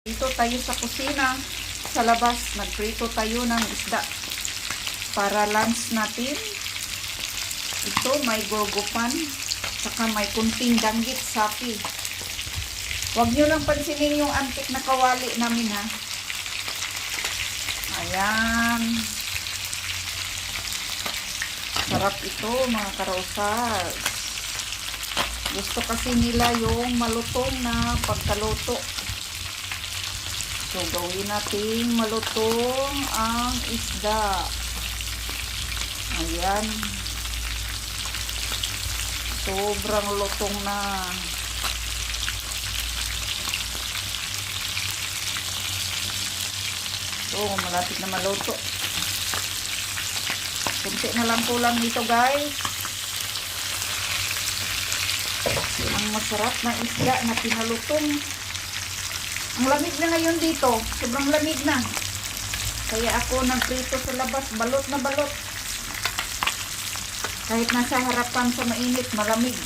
Dito tayo sa kusina, sa labas, nagprito tayo ng isda para lunch natin. Ito may gogopan, saka may kunting danggit sapi. Huwag nyo lang pansinin yung antik na kawali namin ha. Ayan. Sarap ito mga karosas. Gusto kasi nila yung malutong na pagkaluto. So, gawin natin malutong ang isda. Ayan. Sobrang lutong na. So, malapit na maluto. Kunti na lang kulang nito, guys. Ang masarap na isda na pinalutong. Ang lamig na ngayon dito. Sobrang lamig na. Kaya ako nagprito sa labas. Balot na balot. Kahit nasa harapan sa mainit, malamig.